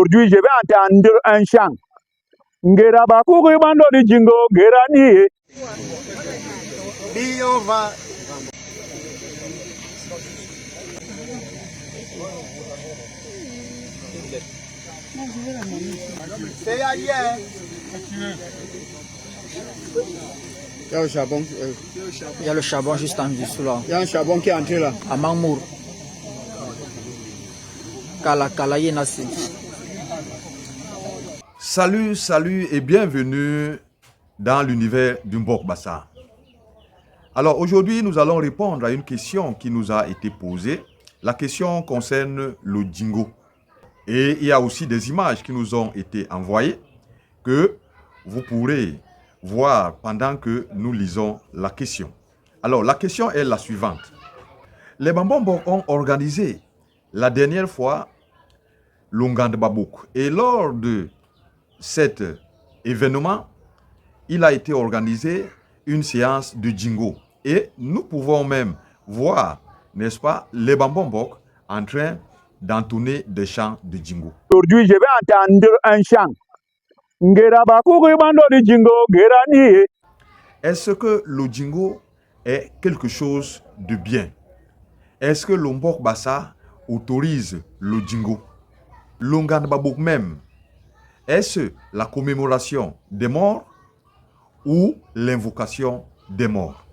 Aujourd'hui, je vais entendre un chant. Ngera bakuri bando di jingo, ngera niye. On va. C'est ailleurs. Il y a le charbon. Il y a le charbon juste en dessous là. Il y a un charbon qui est entré là. À Mangmour. Kala Yenasi. Salut, salut et bienvenue dans l'univers du Mbok Bassa. Alors aujourd'hui, nous allons répondre à une question qui nous a été posée. La question concerne le Djingo. Et il y a aussi des images qui nous ont été envoyées que vous pourrez voir pendant que nous lisons la question. Alors la question est la suivante. Les Bambambok ont organisé la dernière fois l'Ongande Babouk. Et lors de cet événement, il a été organisé une séance de Djingo. Et nous pouvons même voir, n'est-ce pas, les Bambambok en train d'entonner des chants de Djingo. Aujourd'hui, je vais entendre un chant. Ngera bakuri bando di jingo, ngera niye. Est-ce que le Djingo est quelque chose de bien? Est-ce que le Mbok Bassa autorise le Djingo? L'Ongande Babouk même, est-ce la commémoration des morts ou l'invocation des morts?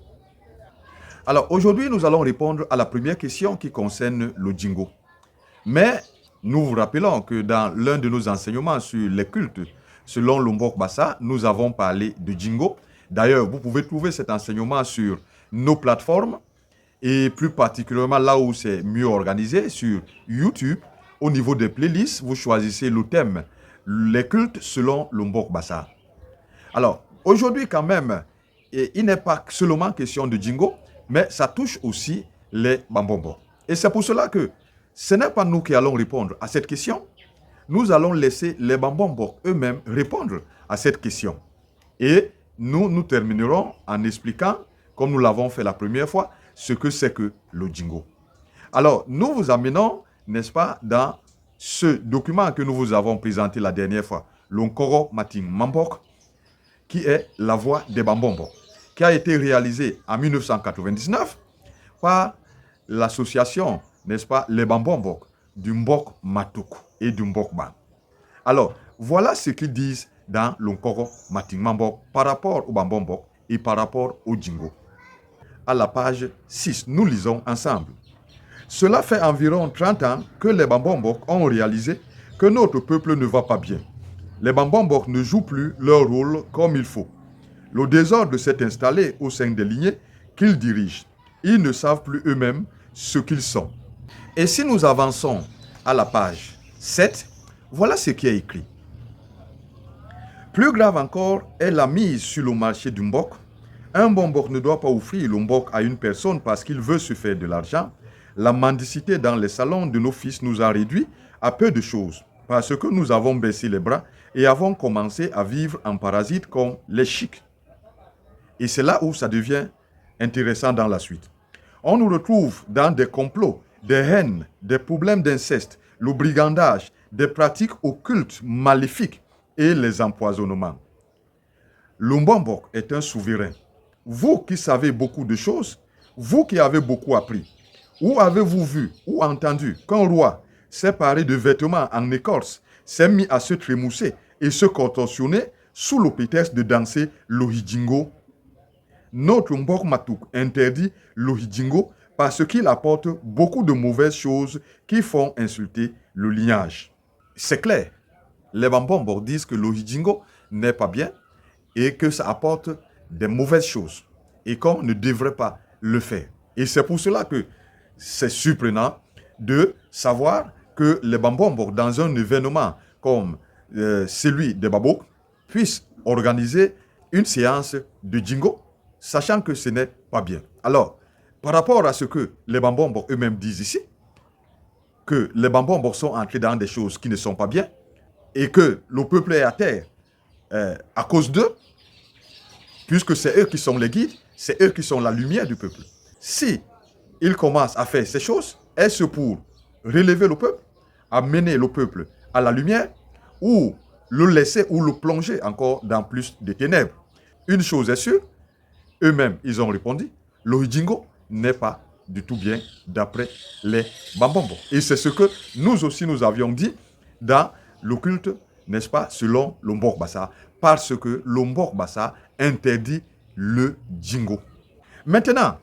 Alors aujourd'hui, nous allons répondre à la première question qui concerne le Djingo. Mais nous vous rappelons que dans l'un de nos enseignements sur les cultes, selon le Mbok Bassa, nous avons parlé de Djingo. D'ailleurs, vous pouvez trouver cet enseignement sur nos plateformes et plus particulièrement là où c'est mieux organisé, sur YouTube. Au niveau des playlists, vous choisissez le thème les cultes selon le Mbok Bassa. Alors, aujourd'hui quand même, il n'est pas seulement question de Djingo, mais ça touche aussi les Bambambok. Et c'est pour cela que ce n'est pas nous qui allons répondre à cette question. Nous allons laisser les Bambambok eux-mêmes répondre à cette question. Et nous terminerons en expliquant, comme nous l'avons fait la première fois, ce que c'est que le Djingo. Alors, nous vous amenons, n'est-ce pas, dans ce document que nous vous avons présenté la dernière fois, l'Onkoro Mating Mambok, qui est la voix des Bambambok, qui a été réalisé en 1999 par l'association, n'est-ce pas, les Bambambok, du Mbok Matuk et du Mbok Ban. Alors, voilà ce qu'ils disent dans l'Onkoro Mating Mambok par rapport au Bambambok et par rapport au Djingo. À la page 6, nous lisons ensemble. Cela fait environ 30 ans que les Bambambok ont réalisé que notre peuple ne va pas bien. Les Bambambok ne jouent plus leur rôle comme il faut. Le désordre s'est installé au sein des lignées qu'ils dirigent. Ils ne savent plus eux-mêmes ce qu'ils sont. Et si nous avançons à la page 7, voilà ce qui est écrit. Plus grave encore est la mise sur le marché du Mbok. Un Mbok ne doit pas offrir le Mbok à une personne parce qu'il veut se faire de l'argent. La mendicité dans les salons de nos fils nous a réduits à peu de choses parce que nous avons baissé les bras et avons commencé à vivre en parasites comme les chics. Et c'est là où ça devient intéressant dans la suite. On nous retrouve dans des complots, des haines, des problèmes d'inceste, le brigandage, des pratiques occultes maléfiques et les empoisonnements. Le Mbambok est un souverain. Vous qui savez beaucoup de choses, vous qui avez beaucoup appris, où avez-vous vu ou entendu qu'un roi s'est paré de vêtements en écorce, s'est mis à se trémousser et se contorsionner sous le prétexte de danser le Djingo? Notre Mbok Matuk interdit le Djingo parce qu'il apporte beaucoup de mauvaises choses qui font insulter le lignage. C'est clair, les Bambambok disent que le Djingo n'est pas bien et que ça apporte des mauvaises choses et qu'on ne devrait pas le faire. Et c'est pour cela que c'est surprenant de savoir que les Bambambok, dans un événement comme celui des Babok, puissent organiser une séance de Djingo, sachant que ce n'est pas bien. Alors, par rapport à ce que les Bambambok eux-mêmes disent ici, que les Bambambok sont entrés dans des choses qui ne sont pas bien, et que le peuple est à terre à cause d'eux, puisque c'est eux qui sont les guides, c'est eux qui sont la lumière du peuple. Si ils commencent à faire ces choses, est-ce pour relever le peuple, amener le peuple à la lumière, ou le laisser ou le plonger encore dans plus de ténèbres. Une chose est sûre, eux-mêmes, ils ont répondu, le Jingo n'est pas du tout bien d'après les Bambombo. Et c'est ce que nous aussi nous avions dit dans le culte, n'est-ce pas, selon Lombok Bassa, parce que Lombok Bassa interdit le Jingo. Maintenant,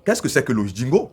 qu'est-ce que c'est que le Jingo?